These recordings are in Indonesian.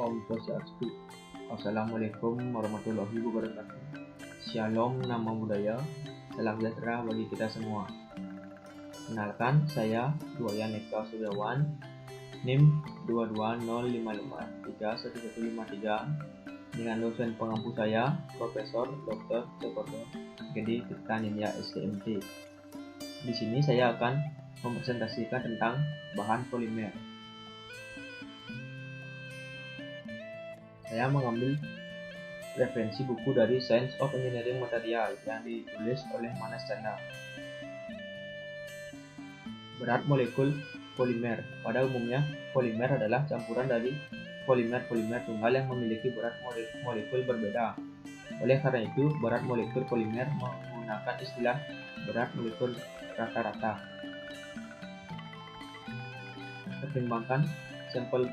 Om Swastiastu. Assalamualaikum warahmatullahi wabarakatuh. Shalom nama budaya. Salam sejahtera bagi kita semua. Kenalkan, saya Duayan Eka Suryawan, NIM 22055311153 dengan dosen pengampu saya, Profesor Dr. Cokordo Gedi Tirta Nindya STMT. Di sini saya akan mempresentasikan tentang bahan polimer. Saya mengambil referensi buku dari Science of Engineering Material yang ditulis oleh Manas Chandra. Berat molekul polimer. Pada umumnya, polimer adalah campuran dari polimer-polimer tunggal yang memiliki berat molekul berbeda. Oleh karena itu, berat molekul polimer menggunakan istilah berat molekul rata-rata. Pertimbangkan sampel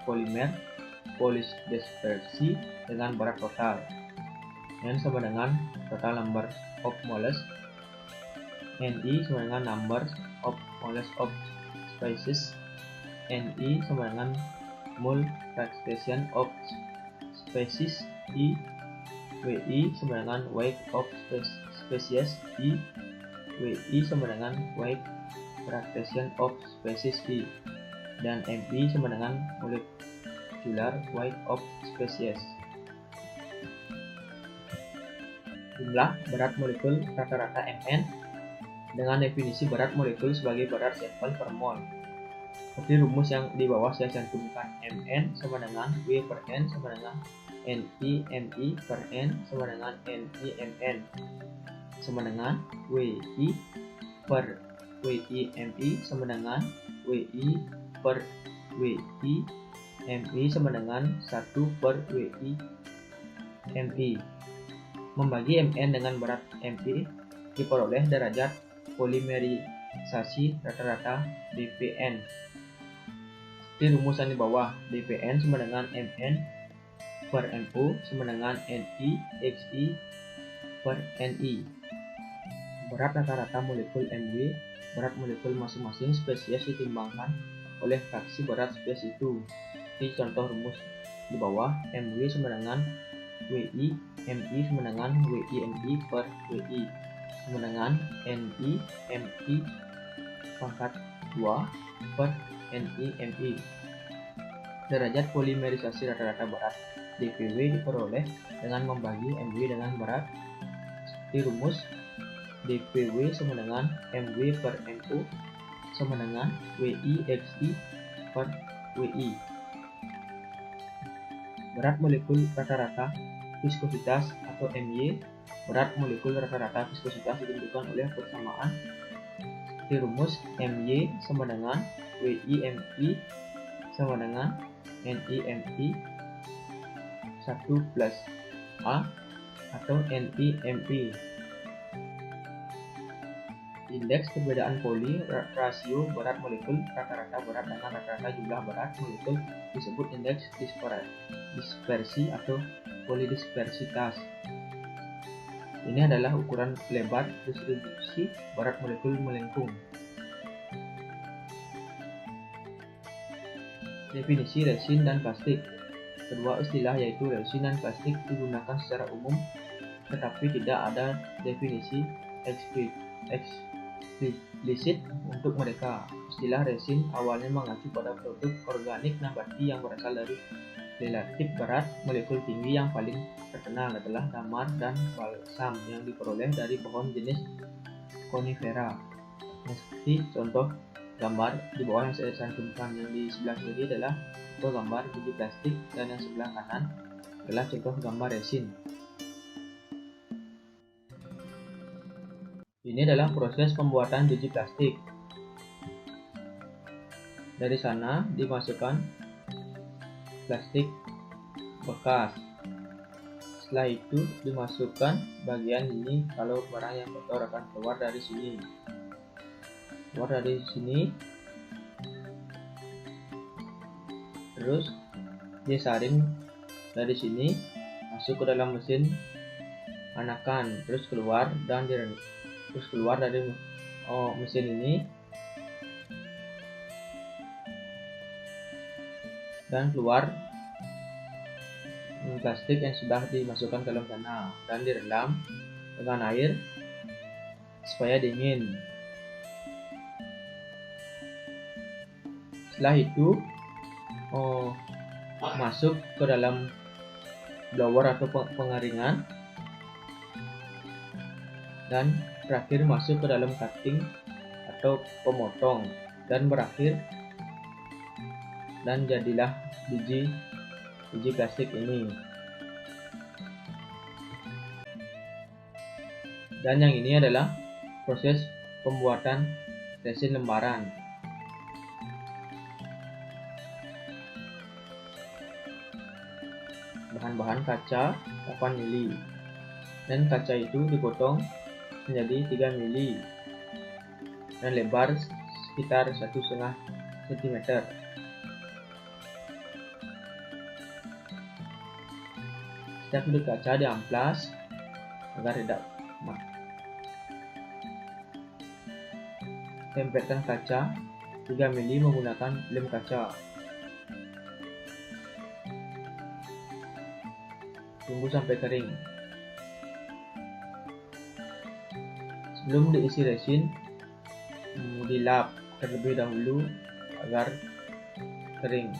polimer polis dispersi dengan berat total N sama dengan total number of moles, Ni sama dengan number of moles of species, Ni sama dengan mole fraction of species, Wi sama dengan weight of species, Wi sama dengan weight fraction of species, dan Mi sama dengan molecular weight of species. Jumlah berat molekul rata-rata Mn dengan definisi berat molekul sebagai berat sampel per mol. Seperti rumus yang di bawah saya cantumkan, Mn sama dengan W per N sama dengan Ni Mi per N sama dengan Ni Mn sama dengan Wi per Wi Mi sama dengan Wi per Wi Mi sama dengan 1 per Wi Mi. Membagi Mn dengan berat Mi diperoleh derajat polimerisasi rata-rata dPn. Di rumusan di bawah, dPn sama dengan Mn per Mu sama dengan Ni Xi per Ni. Berat rata-rata molekul Mw, berat molekul masing-masing spesies ditimbangkan oleh fraksi berat spesies itu. Di contoh rumus di bawah, Mw sama dengan Wi Mi sama dengan Wi Mi per Wi sama dengan Ni Mi pangkat 2 per Ni Mi. Derajat polimerisasi rata-rata berat dPw diperoleh dengan membagi Mw dengan berat. Di rumus, dPw sama dengan Mw per Mu sama dengan Wi Xi per Wi. Berat molekul rata-rata viskositas atau My. Berat molekul rata-rata viskositas ditentukan oleh persamaan di rumus My sama dengan Wi Mi sama dengan Ni Mi 1 plus A atau Ni Mi. Indeks perbedaan poli rasio berat molekul rata-rata berat dengan rata-rata jumlah berat molekul disebut indeks dispersi atau polidispersitas. Ini adalah ukuran lebar distribusi berat molekul melengkung. Definisi resin dan plastik. Kedua istilah yaitu resin dan plastik digunakan secara umum, tetapi tidak ada definisi eksplisit untuk mereka. Istilah resin awalnya mengacu pada produk organik nabati yang berasal dari relatif berat molekul tinggi. Yang paling terkenal adalah damar dan balsam yang diperoleh dari pohon jenis conifera. Seperti contoh gambar di bawah yang saya cantumkan, yang di sebelah kiri adalah contoh gambar biji plastik dan yang sebelah kanan adalah contoh gambar resin. Ini adalah proses pembuatan biji plastik. Dari sana dimasukkan plastik bekas. Setelah itu dimasukkan bagian ini. Kalau barang yang kotor akan keluar dari sini. Terus disaring dari sini masuk ke dalam mesin anakan, terus keluar dari mesin ini dan keluar plastik yang sudah dimasukkan ke dalam sana dan direndam dengan air supaya dingin. Setelah itu masuk ke dalam blower atau pengeringan, dan terakhir masuk ke dalam cutting atau pemotong, dan berakhir dan jadilah biji plastik ini. Dan yang ini adalah proses pembuatan resin lembaran. Bahan-bahan kaca 8 mili, dan kaca itu dipotong menjadi 3 mili dan lebar sekitar 1,5 cm. Setiap sudut kaca diamplas agar tidak tempelkan kaca 3 mili menggunakan lem kaca. Tunggu sampai kering. Sebelum diisi resin, dilap terlebih dahulu agar kering.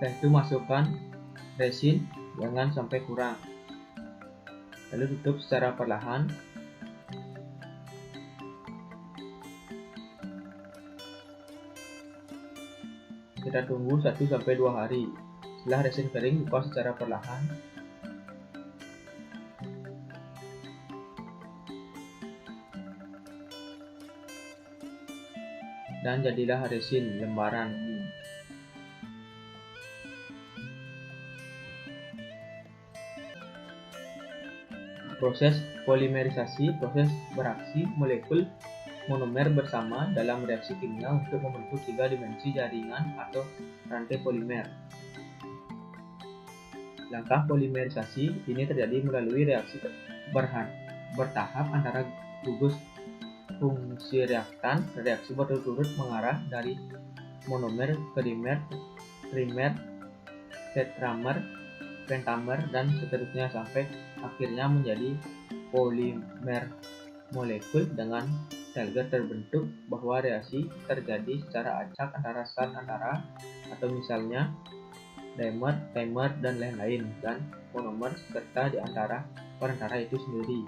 Setelah itu masukkan resin, jangan sampai kurang. Lalu tutup secara perlahan. Kita tunggu 1-2 hari. Setelah resin kering, buka secara perlahan. Dan jadilah resin lembaran ini. Proses polimerisasi, proses beraksi molekul monomer bersama dalam reaksi kimia untuk membentuk 3 dimensi jaringan atau rantai polimer. Langkah polimerisasi ini terjadi melalui reaksi bertahap antara gugus fungsi reaktan. Reaksi berturut-turut mengarah dari monomer ke dimer, trimer, tetramer, pentamer, dan seterusnya sampai akhirnya menjadi polimer. Molekul dengan Selger terbentuk bahwa reaksi terjadi secara acak antara zat antara, atau misalnya dimer, trimer, dan lain-lain, dan monomer serta di antara perantara itu sendiri.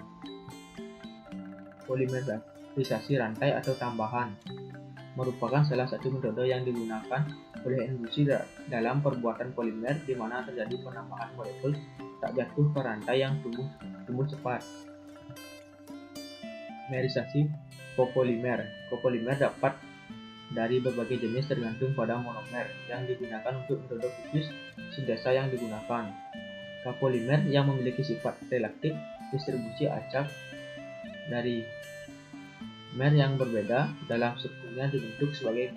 Polimerisasi rantai atau tambahan merupakan salah satu metode yang digunakan oleh industri dalam perbuatan polimer, di mana terjadi penambahan molekul tak jatuh ke rantai yang tumbuh cepat. Polimerisasi copolimer. Copolimer dapat dari berbagai jenis tergantung pada monomer yang digunakan untuk metode khusus sintesa yang digunakan. Copolimer yang memiliki sifat relaktif distribusi acak dari mer yang berbeda dalam strukturnya dibentuk sebagai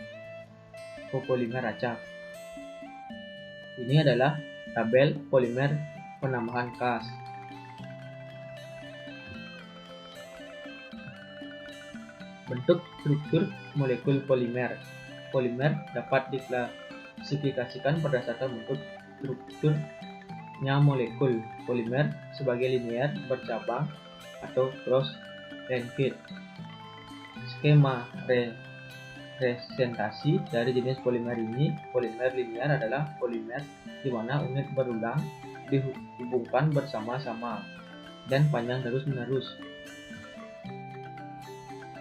copolimer acak. Ini adalah tabel polimer penambahan Cas. Bentuk struktur molekul polimer. Polimer dapat diklasifikasikan berdasarkan bentuk strukturnya molekul polimer sebagai linear, bercabang, atau cross-linked. Skema representasi dari jenis polimer ini. Polimer linear adalah polimer di mana unit berulang dihubungkan bersama-sama dan panjang terus-menerus.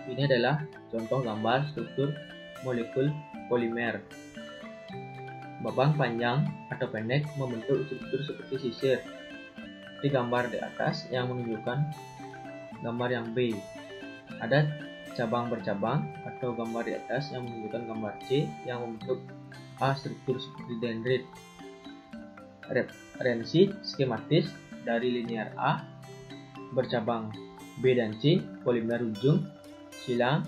Ini adalah contoh gambar struktur molekul polimer. Babang panjang atau pendek membentuk struktur seperti sisir. Di gambar di atas yang menunjukkan gambar yang B. Ada cabang bercabang atau gambar di atas yang menunjukkan gambar C yang membentuk A struktur seperti dendrit. Referensi skematis dari linear A, bercabang B dan C, polimer ujung, silang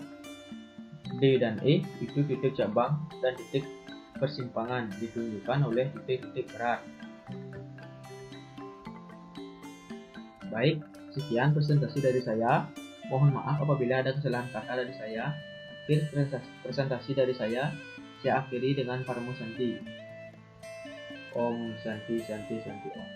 D dan E itu titik cabang dan titik persimpangan ditunjukkan oleh titik-titik berat. Baik, sekian presentasi dari saya. Mohon maaf apabila ada kesalahan kata dari saya. Akhir presentasi dari saya. Saya akhiri dengan Paramo Santi. Om Santi Santi Santi Om.